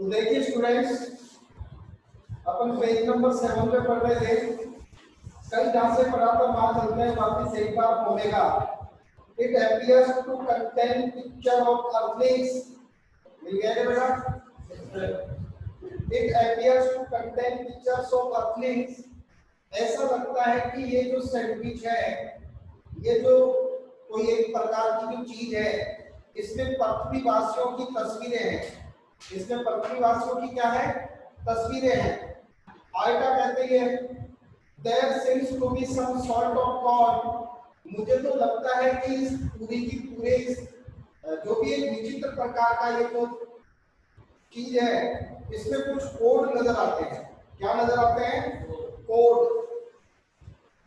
तो देखिए स्टूडेंट्स, अपन page number 7 पे पढ़ रहे थे। कल जहां से पढ़ा था वहां चलते हैं वापस एक बार। Omega it appears to contain picture of earthlings। मिल गया क्या बेटा? It appears to contain pictures of earthlings। ऐसा लगता है कि ये जो सैंडविच है, ये जो कोई एक प्रकार की जो चीज है, इसमें पृथ्वीवासियों की तस्वीरें हैं। इसमें पृथ्वीवासियों की क्या है? तस्वीरें हैं। आयटा कहते हैं there seems to be some sort of god. मुझे तो लगता है कि इस पूरी की पूरे जो भी एक विचित्र प्रकार का ये जो चीज है, इसमें कुछ कोड नजर आते हैं। क्या नजर आते हैं? कोड।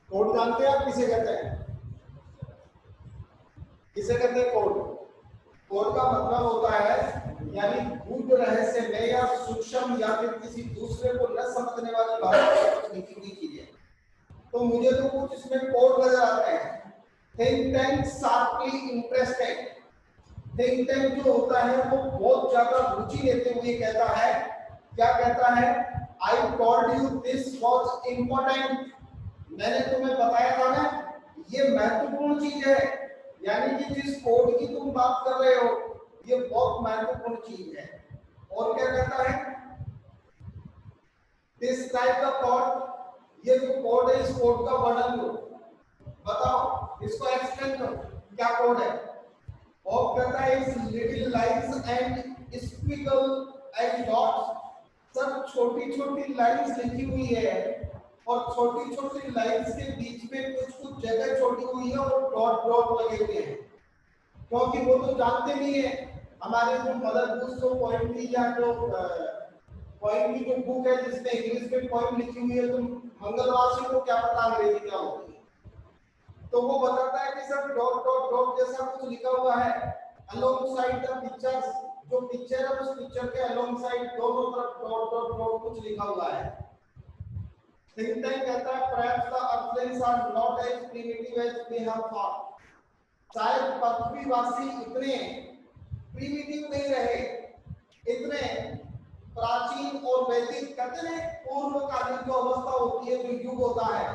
कोड जानते हैं आप किसे कहते हैं? किसे कहते हैं कोड? कोड का मतलब होता है यानी गुप्त रहस्य में या सूक्ष्म या फिर किसी दूसरे को न समझने वाली भाषा में लिखी हुई चीजें। तो मुझे तो कुछ इसमें कोड नजर आते हैं। Think tank sharply interested. Think tank जो होता है वो बहुत ज्यादा रुचि लेते हुए कहता है, क्या कहता है? I told you this was important. मैंने तुम्हें बताया था ना, ये महत्वपूर्ण चीज है। यानी कि जिस कोड की तुम बात कर रहे हो, ये बहुत महत्वपूर्ण चीज है। और क्या कहता है? दिस टाइप का कोड, ये जो कोड है, इस कोड का वर्णन करो, बताओ, इसको एक्सप्लेन करो, क्या कोड है? और कहता है इस little lines and squiggle and dots. सब छोटी छोटी लाइंस लिखी हुई है और छोटी छोटी लाइंस के बीच में कुछ कुछ जगह छोड़ी हुई है और डॉट डॉट लगे हुए हैं। क्योंकि वो तो जानते नहीं है हमारे जो मदर बुक्स जो पॉइंट की या जो पॉइंट की जो बुक है जिसमें इंग्लिश में पॉइंट लिखी हुई है, तो मंगलवासी को क्या पता अंग्रेजी क्या होती है। तो वो बताता है कि सब डॉट डॉट डॉट जैसा कुछ लिखा हुआ है अलोंग साइड द पिक्चर्स। जो पिक्चर है उस पिक्चर के अलोंग साइड दोनों तरफ डॉट डॉट डॉट कुछ लिखा हुआ है। थिंक टैंक कहता है perhaps the earthlings are not as primitive as we have thought। शायद पृथ्वीवासी इतने प्रिमिटिव नहीं रहे, इतने प्राचीन और वैदिक, कहते हैं पूर्वकालीन जो अवस्था होती है, जो युग होता है,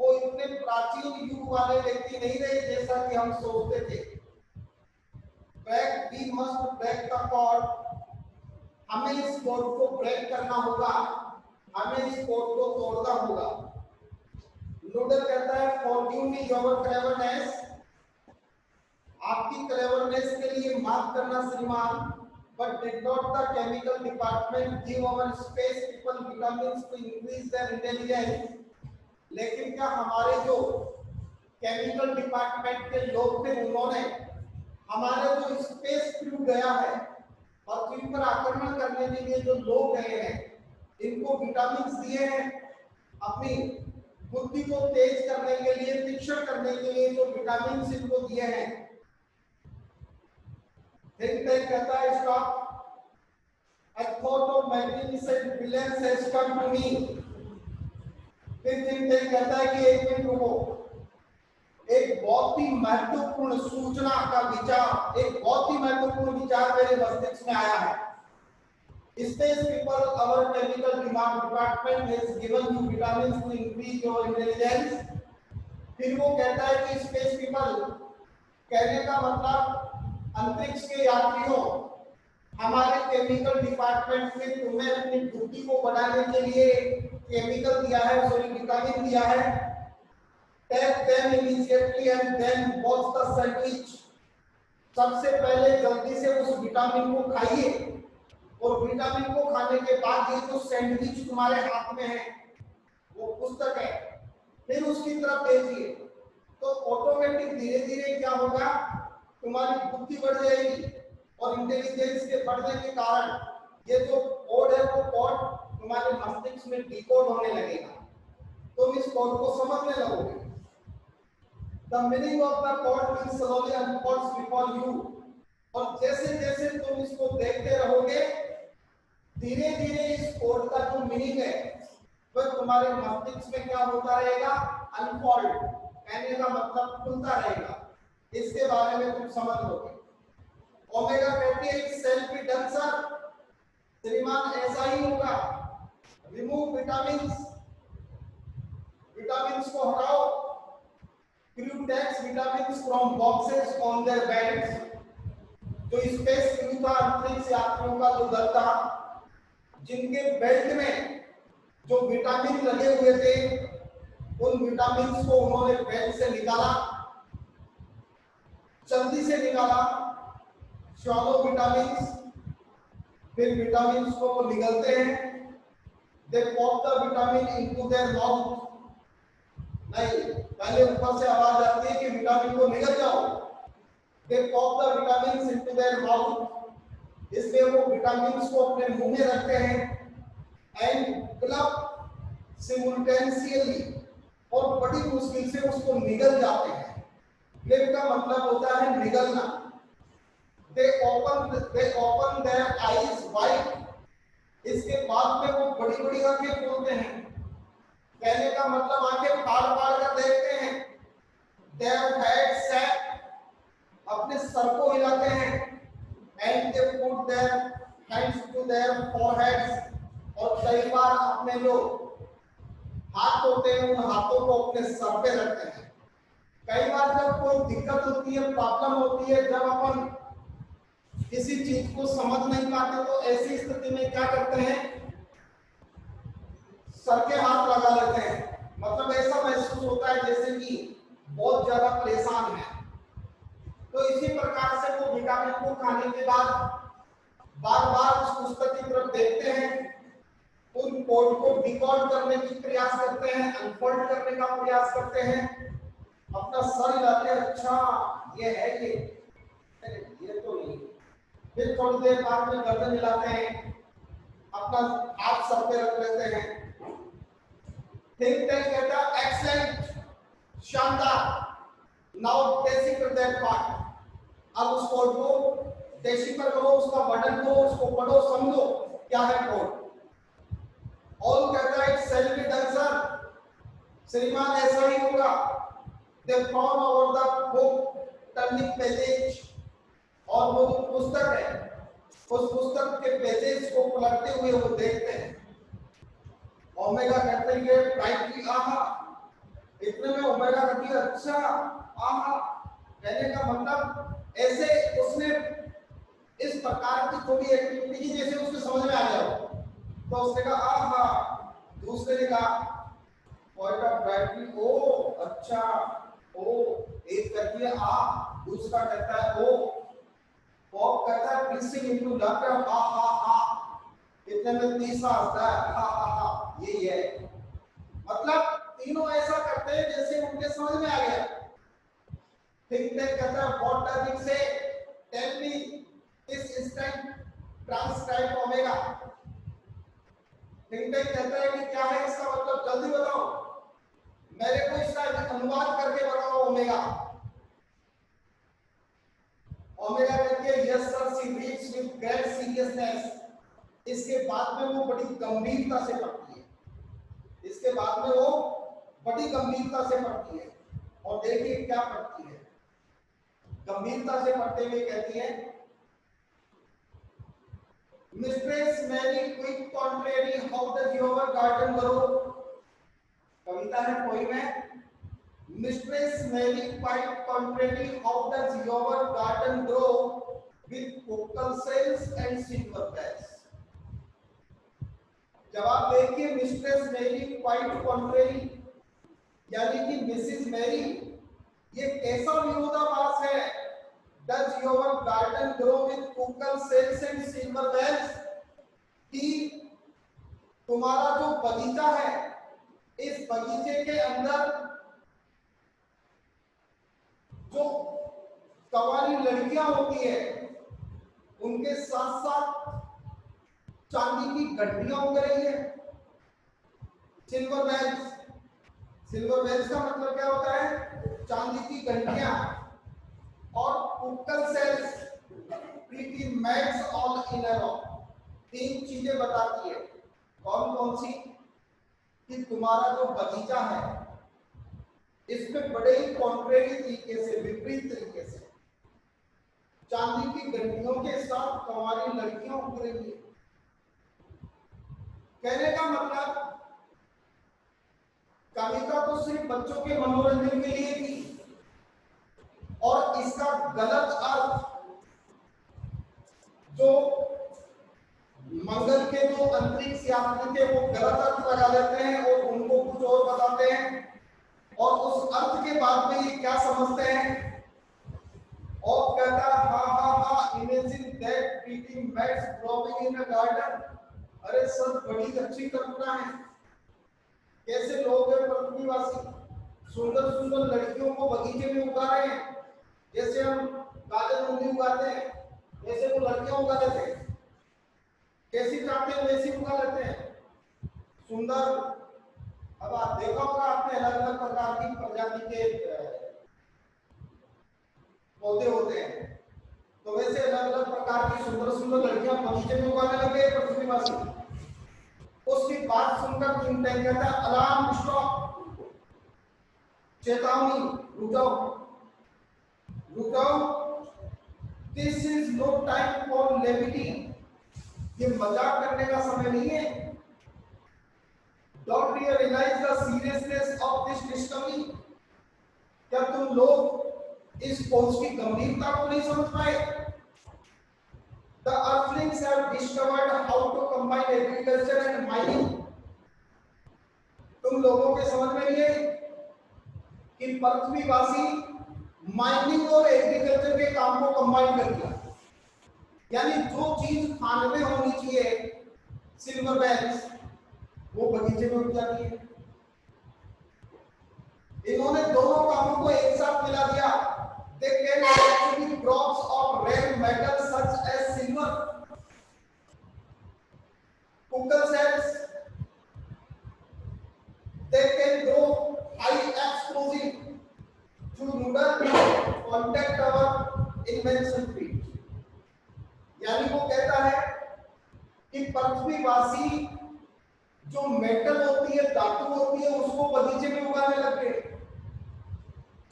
वो इतने प्राचीन युग वाले व्यक्ति नहीं रहे जैसा कि हम सोचते थे। Break we must break the code. हमें इस कोड को ब्रेक करना होगा, हमें इस कोड को तोड़ना होगा। नूडल कहता है फॉरगिव मी योर क्लेवरनेस। आपकी क्लेवरनेस के लिए माफ करना श्रीमान। But did not the chemical department give our space people vitamins to increase their intelligence? लेकिन क्या हमारे जो केमिकल डिपार्टमेंट के लोग थे, उन्होंने हमारे जो स्पेस क्रू गया है पृथ्वी पर आक्रमण करने के लिए जो लोग गए हैं, इनको विटामिन दिए हैं? अपनी बुद्धि को तेज करने के लिए, तीक्ष्ण करने के लिए जो विटामिन इनको दिए हैं। थिंक टैंक कहता है stop. A thought of magnificent brilliance has come to me। फिर थिंक टैंक कहता है कि एक मिनट रुको, एक बहुत ही महत्वपूर्ण सूचना का विचार, एक बहुत ही महत्वपूर्ण विचार मेरे मस्तिष्क में आया है। Space people, our chemical department has given you vitamins to increase your intelligence। फिर वो कहता है कि स्पेस पीपल, कहने का मतलब अंतरिक्ष के यात्रियों, हमारे केमिकल डिपार्टमेंट में तुम्हें अपनी बुद्धि को बढ़ाने के लिए केमिकल दिया है, सॉरी विटामिन दिया है। Take them immediately and then watch the sandwich. सबसे पहले जल्दी से उस विटामिन को खाइए और विटामिन को खाने के बाद ये जो सैंडविच तुम्हारे हाथ में है, वो पुस्तक है, फिर उसकी तरफ देखिए। तो ऑटोमेटिक धीरे धीरे क्या होगा, तुम्हारी बुद्धि बढ़ जाएगी और इंटेलिजेंस के बढ़ने के कारण ये जो कोड है वो कोड तुम्हारे मस्तिष्क में डिकोड होने लगेगा, तुम इस कोड को समझने लगोगे। The meaning of the code will slowly unfolds before you। और जैसे जैसे तुम इसको देखते रहोगे, धीरे धीरे इस कोड का जो मीनिंग है वह तुम्हारे मस्तिष्क में क्या होता रहेगा? अनफोल्ड, कहने का मतलब खुलता रहेगा। इसके बारे में तुम समझ लोगे। ओमेगा कहती है सेल्फ बी डन सर। श्रीमान ऐसा ही होगा। रिमूव विटामिन्स, विटामिन्स को हटाओ। Crew takes vitamins from boxes on their beds. जो स्पेस क्रू था, अंतरिक्ष यात्रियों का जो दल था, जिनके बेल्ट में जो विटामिन लगे हुए थे, उन विटामिन्स को उन्होंने बेल्ट से निकाला, जल्दी से निकाला। स्वॉलो विटामिन्स, फिर विटामिन्स को निगलते हैं। They pop the vitamin into their mouth. नहीं, पहले ऊपर से आवाज आती है कि विटामिन को निगल जाओ। They pop the vitamins into their mouth. इसलिए वो विटामिन्स को अपने मुंह में रखते हैं एंड क्लब सिमुलटेनियसली, और बड़ी मुश्किल से उसको निगल जाते हैं। ग्लिप का मतलब होता है निगलना। They open their eyes wide. इसके बाद में वो बड़ी बड़ी आंखें खोलते हैं। कहने का मतलब आंखें फाड़ फाड़ कर देखते हैं। देयर हेड सैग, अपने सर को हिलाते हैं। And they put their hands to their foreheads, और कई बार अपने जो हाथ होते हैं उन हाथों को अपने सर पे रखते हैं। कई बार जब कोई दिक्कत होती है, प्रॉब्लम होती है, जब अपन किसी चीज को समझ नहीं पाते, तो ऐसी स्थिति में क्या करते हैं, सर के हाथ लगा लेते हैं। मतलब ऐसा महसूस होता है जैसे कि बहुत ज्यादा परेशान है। तो इसी प्रकार से वो विटामिन को खाने के बाद बार बार उस पुस्तक की तरफ देखते हैं, उन कोड को डिकोड करने की प्रयास करते हैं, अनफोल्ड करने का प्रयास करते हैं, अपना सर हिलाते हैं, अच्छा ये है, ये तो नहीं। फिर थोड़ी देर बाद में गर्दन हिलाते हैं, अपना हाथ सर पे रख लेते हैं। थिंक टैंक कहता है एक्सेलेंट, शानदार। Now decipher that part. अब उस कोड को डेसिफर करो, उसका वर्णन करो, उसको पढ़ो, समझो क्या है कोड। और कहता है सेल्फ आंसर, श्रीमान ऐसा ही होगा। They from over the book turning pages, और वो जो पुस्तक है, उस पुस्तक के पेजेस को पलटते हुए वो देखते हैं। ओमेगा कहते हैं ब्राइटली, आहा, इतने में ओमेगा कहती है अच्छा, आहा। कहने का मतलब ऐसे उसने इस प्रकार की थोड़ी एक्टिविटी की जैसे उसको समझ में आ गया हो। तो उसने कहा आहा, दूसरे ने कहा ओमेगा ब्राइटली, ओ अच्छा, ओ। एक कहती है आ, दूसरा कहता है ओ। पॉप कहता है ब्रीथिंग इनटू लंग, हा हा हा। इतने में तीसरा आता है हा हा हा। ये है मतलब तीनों ऐसा करते हैं जैसे उनके समझ में आ गया। थिंक टैंक कहता है what does it say, tell me this instant transcribe omega. Think tank कहता है कि क्या है इसका मतलब, जल्दी बताओ, मेरे को इसका अनुवाद करके बताओ ओमेगा। ओमेगा कहती है yes sir, she reads with great seriousness. इसके बाद में वो बड़ी गंभीरता से पढ़ती है। इसके बाद में वो बड़ी गंभीरता से पढ़ती है, और देखिए क्या पढ़ती है। गंभीरता से पढ़ते हुए कहती है mistress Mary quick contrary, how does your garden grow. कविता है, पोइम है। Mistress Mary quick contrary, how does your garden grow with focal sales and silver bags. जवाब देखिए, मिस्ट्रेस मैरी क्वाइट कॉन्ट्रेरी, यानी कि मिसिस मैरी, ये कैसा विरोधाभास है। Does your garden grow with focal sales and silver bells, कि तुम्हारा जो बगीचा है, इस बगीचे के अंदर जो कवारी लड़कियां होती है, उनके साथ साथ चांदी की घंटियां उग रही है। सिल्वर बेल्स, सिल्वर बेल्स का मतलब क्या होता है, चांदी की घंटियां। और focal sells, pretty mats all in a row. तीन चीजें बताती है। कौन कौन सी, कि तुम्हारा जो बगीचा है इसमें बड़े ही कॉन्ट्रेरी तरीके से, विपरीत तरीके से चांदी की घंटियों के साथ कंवारी लड़कियां उग रही है। कहने का मतलब कविता तो सिर्फ बच्चों के मनोरंजन के लिए थी और इसका गलत अर्थ जो मंगल के जो अंतरिक्ष यात्री थे वो गलत अर्थ लगा लेते हैं और उनको कुछ और बताते हैं और उस अर्थ के बाद में ये क्या समझते हैं और कहता है हा imagine that pretty mats growing in a garden. अरे सर बड़ी अच्छी कल्पना है, कैसे लोग हैं पृथ्वीवासी सुंदर सुंदर लड़कियों को बगीचे में उगा रहे हैं, जैसे हम गाजर मूली उगाते हैं वैसे वो लड़कियां उगा देते हैं, कैसी चाहते हैं वैसी उगा लेते हैं सुंदर। अब आप देखा होगा आपने अलग अलग प्रकार की प्रजाति के पौधे होते हैं, तो वैसे अलग अलग प्रकार की सुंदर सुंदर लड़कियां बगीचे में उगाने लगे पृथ्वीवासी। उसकी बात सुनकर किंग टेंग कहता है अलार्म स्टॉप, चेतावनी, रुक जाओ, this is no time for levity, ये मजाक करने का समय नहीं है। Don't you realise the seriousness of this discovery, क्या तुम लोग इस खोज की गंभीरता को नहीं समझ पाए? The earthlings have discovered how to combine agriculture and mining. तुम लोगों के समझ में नहीं है कि पृथ्वीवासी माइनिंग और एग्रीकल्चर के काम को कंबाइन कर दिया, यानी जो चीज खाने में होनी चाहिए सिल्वर बैग्स वो बगीचे में उग जाती है। इन्होंने दोनों कामों को एक साथ मिला दिया। They can actually crops of rare metals such as silver. Kunkal says they can grow high explosive to noodle contact our invention field. यानी वो कहता है कि पृथ्वीवासी जो मेटल होती है धातु होती है उसको बगीचे में उगाने लग गए,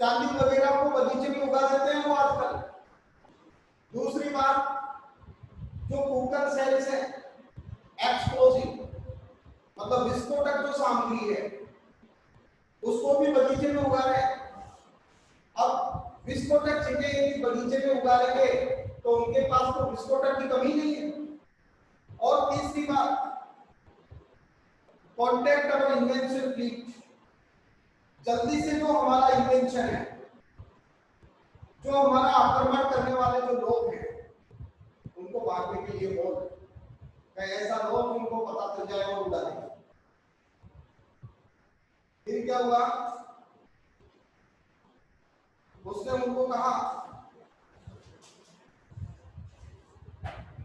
चांदी वगैरह को बगीचे में उगा देते हैं वो आजकल। दूसरी बात, जो कुकर सेल्स है एक्सप्लोसिव मतलब विस्फोटक जो सामग्री है उसको भी बगीचे में उगा रहे हैं। अब विस्फोटक चीजें यदि बगीचे में उगा लेंगे तो उनके पास तो विस्फोटक की कमी नहीं है। और तीसरी बात, कॉन्टेक्ट अवर इन्वेंशन फ्लीट, जल्दी से जो हमारा इन्वेंशन है, जो हमारा आक्रमण करने वाले जो लोग हैं उनको भागने के लिए बोल, ऐसा लोग उनको पता चल जाए और उड़ा देंगे। फिर क्या हुआ, उसने उनको कहा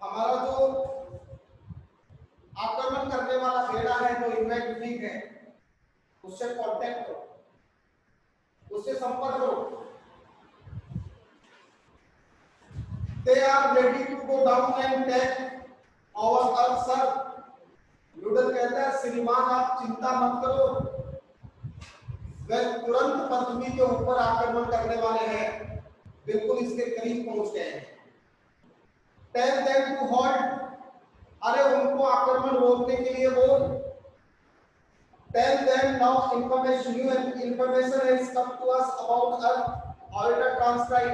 हमारा जो आक्रमण करने वाला बेड़ा है जो इन्वेंट फ्लीट है उससे कांटेक्ट करो, उससे संपर्क करो। They are ready to go down and take our earth, sir. Newton कहता है श्रीमान आप चिंता मत करो, वे तुरंत पृथ्वी के ऊपर आक्रमण करने वाले हैं, बिल्कुल इसके करीब पहुंच गए हैं। Tell them to halt, अरे उनको आक्रमण रोकने के लिए बोल। Tell them now information has come to us about Earth orbiter transit,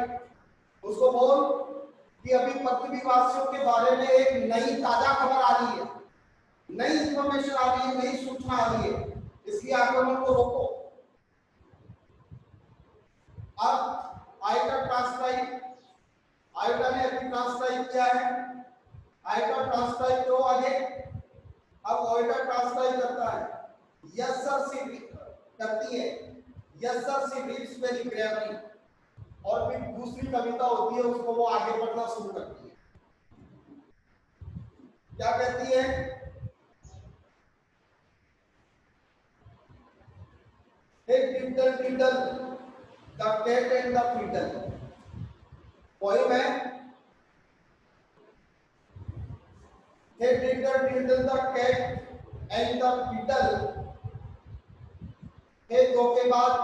उसको बोल कि अभी पृथ्वीवासियों के बारे में एक नई ताजा खबर आ रही है, नई इंफॉर्मेशन आ रही है, नई सूचना आ रही है, इसलिए आक्रमण को रोको। अब आइटा ट्रांसक्राइब, आइटा ने अभी ट्रांसक्राइब किया है, आइटा ट्रांसक्राइब करो आगे। अब आइटा ट्रांसक्राइब करता है, यस सर सी करती है, यस सर सी रीड्स वेरी ग्रेवली, और फिर दूसरी कविता होती है उसको वो आगे बढ़ना शुरू करती है। क्या कहती है, hey diddle diddle the cat and the fiddle, poem है। Hey diddle diddle the cat and the fiddle, हे धोखेबाज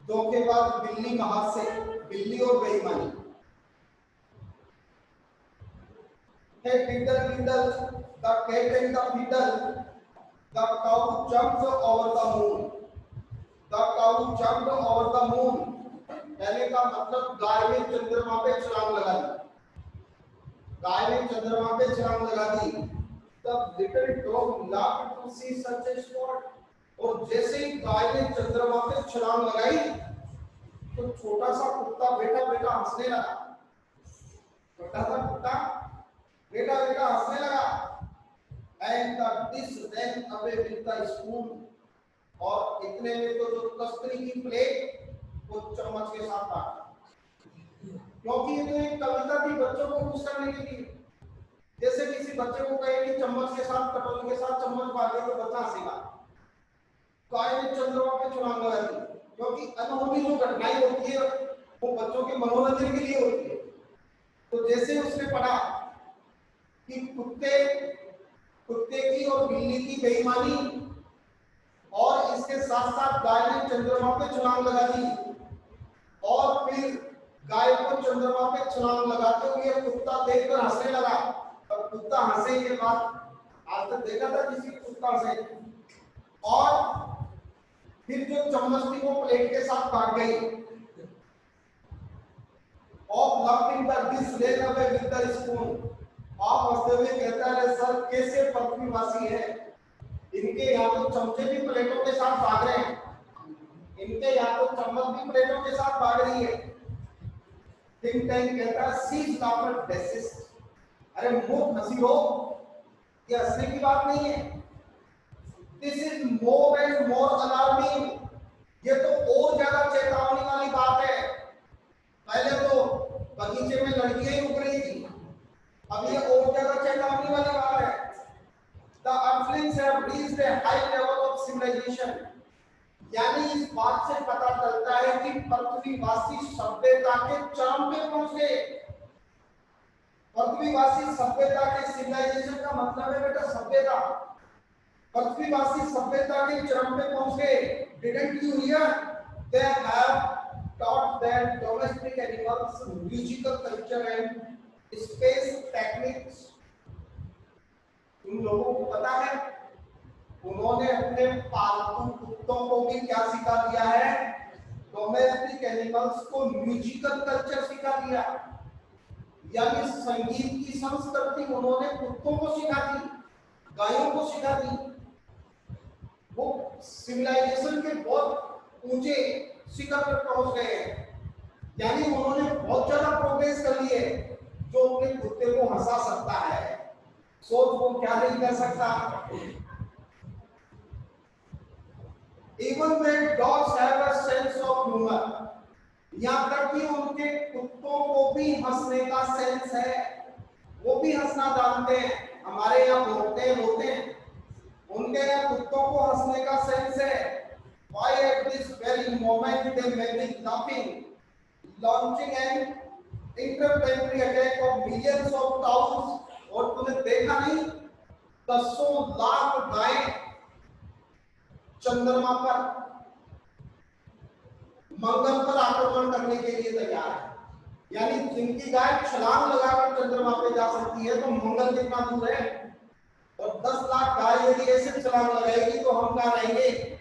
धोखेबाज बिल्ली महाशय, बिल्ली और बेईमानी। Hey diddle diddle, the cat and the fiddle, the cow jumped over the moon. The cow jumped over the moon. कहने का मतलब गाय ने चंद्रमा पे छलांग लगा दी। गाय ने चंद्रमा पे छलांग लगा दी। The little dog laughed to see such a sport. और जैसे ही गाय ने चंद्रमा पे छलांग लगाई तो छोटा सा कुत्ता बेटा बेटा हंसने लगा। छोटा सा कुत्ता बेटा बेटा हंसने लगा। And the dish ran away with the spoon. और इतने में तो जो तस्तरी की प्लेट वो चम्मच के साथ भाग। क्योंकि ये तो एक कविता थी बच्चों को खुश करने के लिए। जैसे किसी बच्चे को कहे कि चम्मच के साथ कटोरी के साथ चम्मच भागे तो बच्चा हंसेगा। गाय ने चंद्रमा पे छलांग लगा दी क्योंकि अनहोनी जो घटनाएं होती है वो बच्चों के मनोरंजन के लिए होती है। तो जैसे उसने पढ़ा कि कुत्ते की और बिल्ली की बेईमानी और इसके साथ साथ गाय ने चंद्रमा पे छलांग लगा दी और फिर गाय को चंद्रमा पे छलांग लगाते हुए कुत्ता देखकर हंसने लगा। और कुत्ता हंसे के बाद आज तक देखा था किसी कुत्ता हंसे। और फिर जो चम्मच थी वो प्लेट के साथ भाग गई। और laughing the dish ran away with the spoon. आप हंसते हुए कहता है सर कैसे पृथ्वीवासी है। इनके यहाँ तो चमचे भी प्लेटों के साथ भाग रहे हैं। इनके यहाँ तो चम्मच भी प्लेटों के साथ भाग रही है। थिंक टैंक कहता है सीज लाफ्टर डेसिस। अरे मुंह हंसी हो, ये हंसने की बात नहीं है। This is more and more alarming. ये तो और ज्यादा चेतावनी वाली बात है। पहले तो बगीचे में लड़कियां ही उग रही थी, अब ये और ज्यादा चेतावनी वाली बात है। The earthlings have reached a high level of civilization. यानी इस बात से पता चलता है कि पृथ्वीवासी सभ्यता के चरम पे पहुंच गए। पृथ्वीवासी सभ्यता के सिविलाइजेशन का मतलब है बेटा सभ्यता। पृथ्वीवासी सभ्यता के चरम पे पहुंच गए। Didn't you hear? They have taught their domestic animals musical culture and space techniques. तुम लोगों को पता है उन्होंने अपने पालतू कुत्तों को भी क्या सिखा दिया है? डोमेस्टिक एनिमल्स को म्यूजिकल कल्चर सिखा दिया। यानी संगीत की संस्कृति उन्होंने कुत्तों को सिखा दी, गायों को सिखा दी। वो सिविलाइजेशन के बहुत ऊंचे शिखर पर पहुंच गए हैं। यानी उन्होंने बहुत ज्यादा प्रोग्रेस कर ली है। जो अपने कुत्ते को हंसा सकता है सोच वो क्या नहीं कर सकता। Even when dogs have a sense of humor, यहाँ तक कि उनके कुत्तों को भी हंसने का सेंस है। वो भी हंसना जानते हैं। हमारे यहाँ बोलते हैं रोते हैं, उनके यहाँ कुत्तों को हंसने का सेंस है। Why at this very moment they may be laughing, launching an interplanetary attack of millions of cows। और तुमने देखा नहीं 10 लाख गायें चंद्रमा पर मंगल पर आक्रमण करने के लिए तैयार है। यानी जिनकी गाय छलांग लगाकर चंद्रमा पे जा सकती है तो मंगल कितना दूर है। और 10 लाख गाय यदि ऐसे छलांग लगाएगी तो हम कहाँ रहेंगे।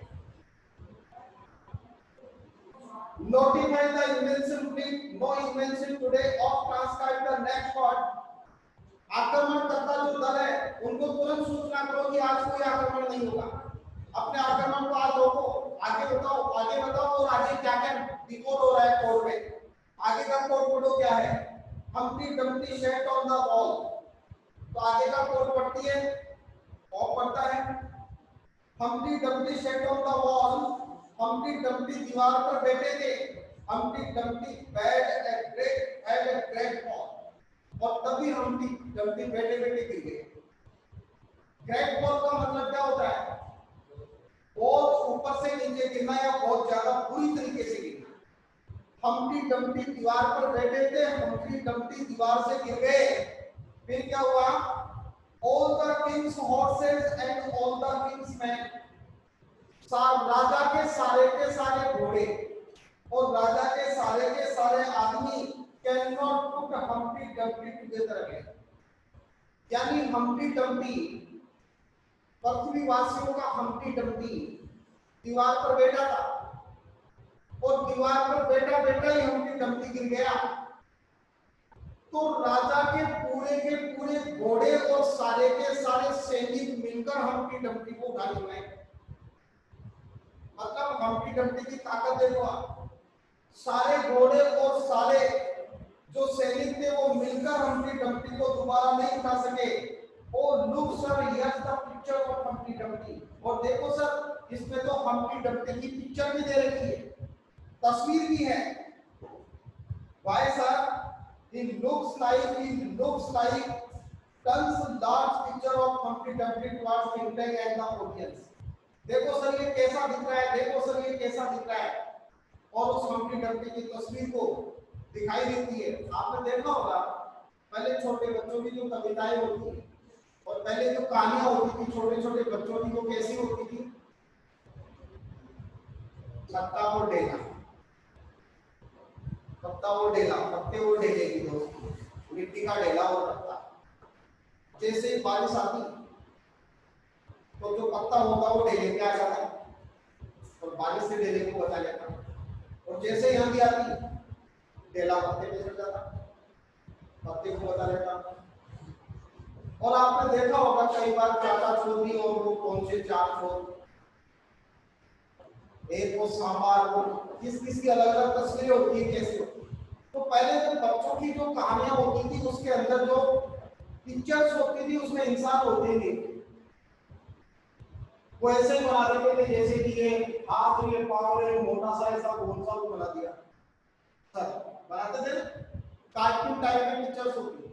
Notify the invention fleet, no invention today of transcribe the next word। आक्रमण करता जो दल है उनको तुरंत सूचना करो कि आज कोई आक्रमण नहीं होगा। अपने आक्रमण को आज रोको। आगे बताओ और आगे क्या क्या डिकोड हो रहा है कोड में। आगे का कोड पढ़ो क्या है। Humpty Dumpty sat on the wall. तो आगे का कोड पढ़ती है और पढ़ता है Humpty Dumpty sat on the wall. Humpty Dumpty दीवार पर बैठे थे। Humpty Dumpty had a great fall. और तभी हम्प्टी डम्प्टी बैठे बैठे गिर गए। ग्रेट फॉल का मतलब क्या होता है? बहुत ऊपर से नीचे गिरना या बहुत ज्यादा बुरी तरीके से गिरना। हम्प्टी डम्प्टी दीवार पर बैठे थे, हम्प्टी डम्प्टी दीवार से गिर गए। फिर क्या हुआ? All the king's horses and all the king's man. राजा के सारे घोड़े और राजा के सारे आदमी can not put Humpty Dumpty together again. यानी हम्टी डम्टी, पृथ्वीवासियों का हम्टी डम्टी दीवार पर बैठा था और दीवार पर बैठा बैठा ही हम्टी डम्टी गिर गया। तो राजा के पूरे घोड़े और सारे के सारे सैनिक मिलकर हम्टी डम्टी को उठा ले गए। मतलब हम्टी डम्टी की ताकत देखो आप, सारे घोड़े और सारे जो सैनिक थे वो मिलकर हम्टी डम्टी को दोबारा नहीं उठा सके। और look sir, here's the picture of Humpty Dumpty. और देखो सर, इसमें तो हम्टी डम्टी की पिक्चर भी दे रखी है, तस्वीर भी है। Why sir? It looks like tons large picture of Humpty Dumpty towards Tintin and the audience. देखो सर ये कैसा दिख रहा है, देखो सर ये कैसा दिख रहा है। और उस हम्टी डम्टी की तस्वीर को दिखाई देती है। आपने देखा होगा पहले छोटे बच्चों की जो कविताएं होती थी और पहले जो कहानियां होती थी छोटे छोटे बच्चों की, वो कैसी होती थी? छत्ता और डेला, पत्ता और डेला, पत्ते और डेले की दोस्ती, मिट्टी का डेला और पत्ता। जैसे ही बारिश आती तो जो पत्ता होता वो डेले पे आ जाता और बारिश से डेले को बचा लेता, और जैसे ही आंधी आती डेला पत्ते पे चढ़ जाता, पत्ते को बचा लेता। और आपने देखा होगा कई बार चाचा चोरी और वो कौन से चार चोर, एक वो सांबार, वो किस किस की अलग अलग तस्वीरें होती है, कैसे होती है। तो पहले जो बच्चों की जो कहानियां होती थी उसके अंदर जो पिक्चर्स होती थी उसमें इंसान होते थे, वो ऐसे ही बना देते थे जैसे कि ये हाथ और ये पाँव और मोटा सा ऐसा गोल सा वो बना दिया, सर बनाते थे। कार्टून टाइप में पिक्चर्स होती है,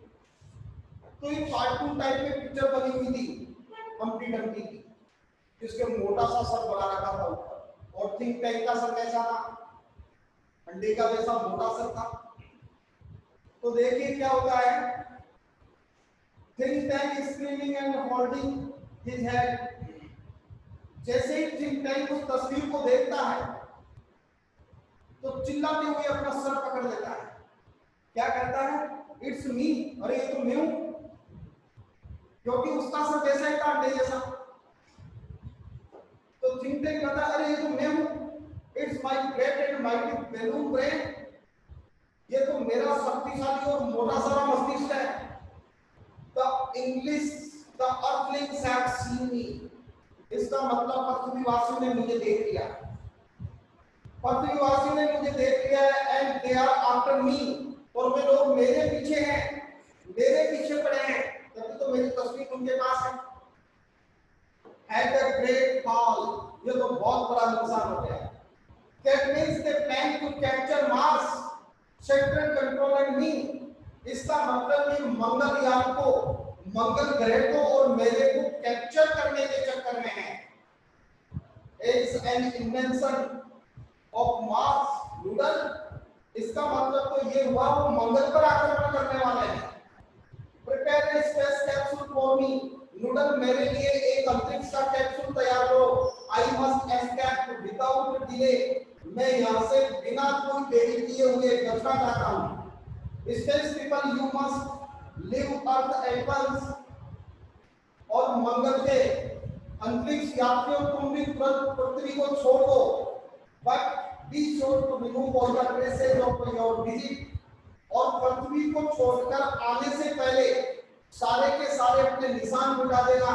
तो ये कार्टून टाइप में पिक्चर बनी हुई थी हम्टी डम्टी की, जिसके मोटा सा सर बना रखा था ऊपर। और थिंक टैंक का सर कैसा था? अंडे का जैसा मोटा सर था। तो देखिए क्या होता है, think tank screening and holding his head. जैसे ही थिंक टैंक उस तस्वीर को देखता है तो चिल्लाते हुए अपना सर पकड़ लेता है। क्या कहता है? इट्स मी, अरे ये तो मैं हूं, क्योंकि उसका सर कैसा है? अंडे जैसा। तो थिंक टैंक कहता है अरे ये तो मैं हूं, it's my great and mighty balloon brain, ये तो मेरा शक्तिशाली और मोटा सारा मस्तिष्क है। The English the Earthlings have seen मी, इसका मतलब पृथ्वीवासियों ने मुझे देख लिया, पृथ्वीवासियों ने मुझे देख लिया है। And they are after me, और वे लोग मेरे पीछे हैं, मेरे पीछे पड़े हैं, तभी तो मेरी तस्वीर उनके पास है। Had a great fall, ये तो बहुत बड़ा नुकसान हो गया। That means they plan to capture Mars, Saturn, control and me, इसका मतलब कि मंगलयान को, मंगल ग्रह को और मेरे को कैप्चर करने के चक्कर में है। It's an invention of Mars noodle, इसका मतलब तो ये हुआ वो मंगल पर आक्रमण करने वाले हैं। Prepare a space capsule for me, noodle मेरे लिए एक अंतरिक्ष का कैप्सूल तैयार करो। I must escape without delay, मैं यहाँ से बिना कोई देरी किए हुए बचना चाहता हूँ। Space people, you must leave Earth at once, और मंगल के अंतरिक्ष यात्रियों तुम भी तुरंत पृथ्वी को छोड़ दो। But be sure to remove all the traces of your visit, और पृथ्वी को छोड़कर आने से पहले सारे के सारे अपने निशान मिटा देना।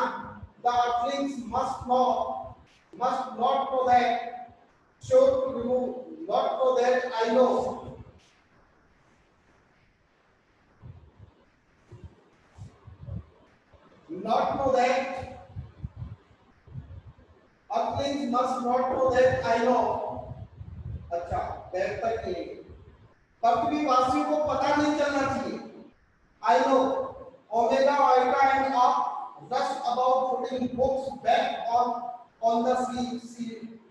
The earthlings must not know that, sure to remove, not know that I know, not know that, earthlings must not know that I know। अच्छा, देर तक ये पृथ्वीवासियों को पता नहीं चलना चाहिए। I know Omega, Iota and up rush about putting books back on the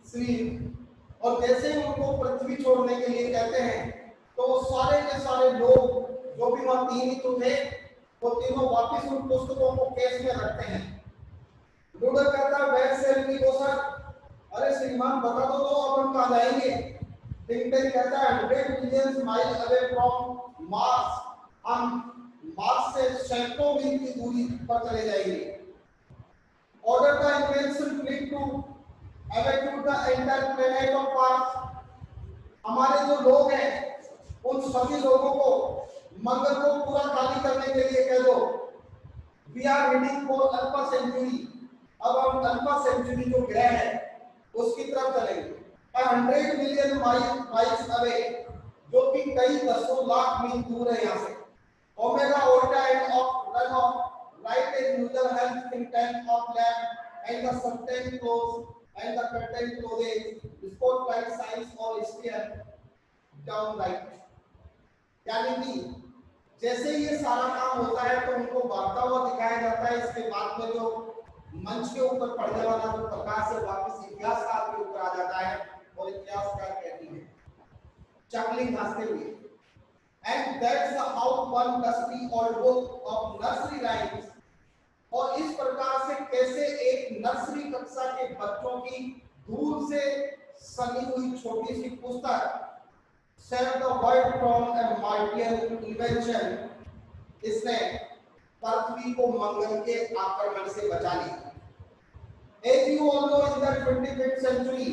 screen, और जैसे ही उनको पृथ्वी छोड़ने के लिए कहते हैं तो वो सारे के सारे लोग जो भी वहां तीन ही तो थे वो तीनों वापस उन पुस्तकों को केस में रखते हैं। डूडल कहता है where shall we go sir, अरे श्रीमान बता दो तो अब हम कहाँ जाएंगे। टिंगटिंग कहता है 100 million mile away from Mars, हम मार्च से सैकड़ों मील की दूरी पर चले जाएंगे। Order the invention fleet to evacuate the entire planet of Mars। हमारे जो लोग हैं उन सभी लोगों को मंगल को पूरा खाली करने के लिए कह दो। We are reading for Alpha Centauri. अब हम अल्फा सेंचुरी जो ग्रह है उसकी तरफ चलेंगे। 100 मिलियन माइल्स अवे, जो कि कई दसों लाख मील दूर है यहाँ से। Omega alter and of run of right edge user health in tank of lab and the sudden close and the curtain closes sport like science or steer down right। यानी कि जैसे ये सारा काम होता है तो उनको बढ़ता हुआ दिखाया जाता है। इसके बाद में जो मंच के ऊपर पड़ने वाला जो प्रकाश है वापस इतिहासकार के ऊपर आ जाता है और इतिहासकार कहती है चकली घासते हुए। And that's how one dusty old book of nursery rhymes. और इस प्रकार से कैसे एक नर्सरी कक्षा के बच्चों की दूर से सनी हुई छोटी सी पुस्तक save the world from a Martian invention, इसने पृथ्वी को मंगल के आक्रमण से बचा लिया। As you all know in the 25th century,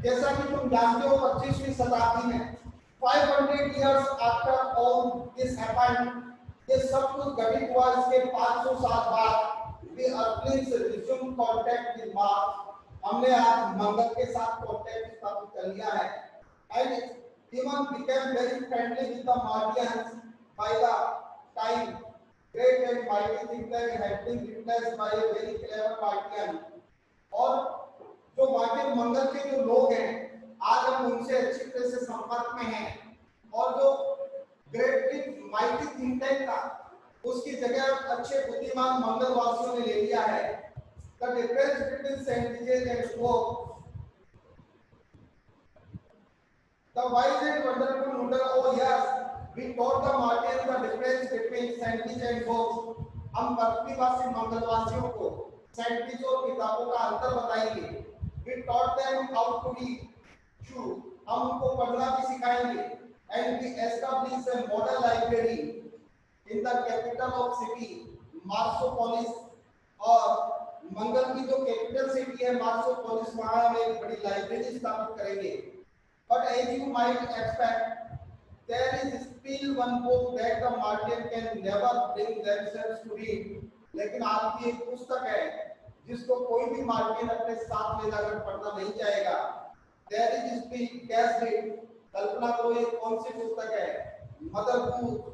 जैसा कि तुम जानते हो 25वीं शताब्दी में 500 years after all this happened, ये सब कुछ घटित हुआ इसके 500 साल बाद the earthlings resume contact with Mars। हमने आज मंगल के साथ कांटेक्ट स्थापित कर लिया है। and even became very friendly with the Martians by the time great and mighty think tank had been witnessed by a very clever Martian। और जो वहाँ के मंगल के जो लोग हैं आज हम उनसे अच्छी तरह से संपर्क में हैं और जो ग्रेट माइटी थिंक टैंक था उसकी जगह अच्छे बुद्धिमान मंगलवासियों ने ले लिया है। The difference between scientists and folk, the wise and wonderful noodle, oh yes, we taught the Martians the difference between scientists and folk। हम पृथ्वीवासी मंगलवासियों को साइंटिस्ट और किताबों का अंतर बताएंगे। We taught them how to read true, हम उनको पढ़ना भी सिखाएंगे। And we established a model library in the capital of city मार्सोपोलिस। और मंगल की जो कैपिटल सिटी है मार्सोपोलिस, वहां हम एक बड़ी लाइब्रेरी स्थापित करेंगे। But as you might expect there is still one book that the Martian can never bring themselves to read. लेकिन आपकी एक पुस्तक है जिसको कोई भी मार्टियन अपने साथ ले जाकर पढ़ना नहीं चाहेगा। There is still cash read. कल्पना करो ये कौन सी पुस्तक है? मदर बुक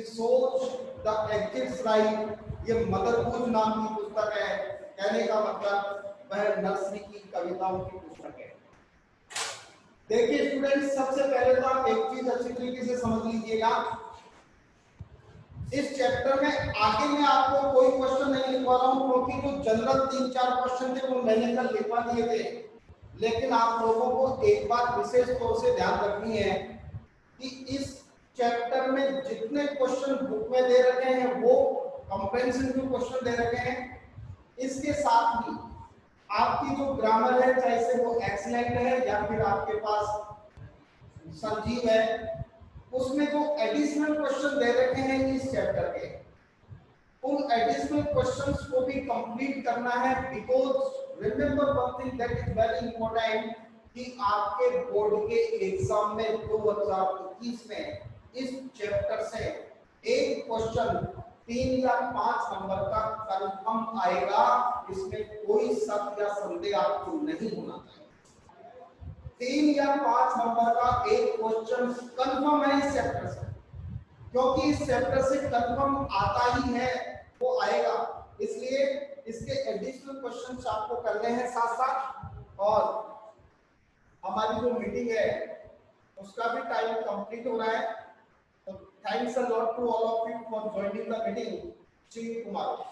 सोच द एग्जिट्स राइट। ये मदर बुक नाम की पुस्तक है। कहने का मतलब वह नर्सरी की कविताओं की पुस्तक है। देखिए स्टूडेंट्स, सबसे पहले तो आप एक चीज अच्छी तरीके से समझ लीजिएगा, इस चैप्टर में आगे मैं आपको कोई क्वेश्चन नहीं लिखवा रहा हूं क्योंकि जो जनरल 3-4 क्वेश्चन थे वो मैंने कल लिखवा दिए थे। लेकिन आप लोगों को एक बात विशेष तौर से ध्यान रखनी है कि इस चैप्टर में जितने क्वेश्चन बुक में दे रखे हैं वो कंप्रेहेंसिव क्वेश्चन दे रखे हैं। इसके साथ ही आपकी जो ग्रामर है चाहे से वो एक्सीलेंट है या फिर आपके पास संजीव है, उसमें जो एडिशनल क्वेश्चन दे रखे हैं इस चैप्टर के, उन एडिशनल क्वेश्चंस को भी कंप्लीट करना है। Because remember one thing that is very important कि आपके बोर्ड के एग्जाम में 2021 में इस चैप्टर से एक क्वेश्चन 3 या 5 नंबर का कंफर्म आएगा। इसमें कोई शक या संदेह आपको नहीं होना चाहिए। 3 या 5 नंबर का एक क्वेश्चन कंफर्म है इस चैप्टर से, क्योंकि इस चैप्टर से कंफर्म आता ही है, वो आएगा। इसलिए इसके एडिशनल क्वेश्चंस आपको करने हैं साथ साथ। और हमारी जो मीटिंग है उसका भी टाइम कंप्लीट हो रहा है। So thanks a lot to all of you for joining the meeting. See you tomorrow.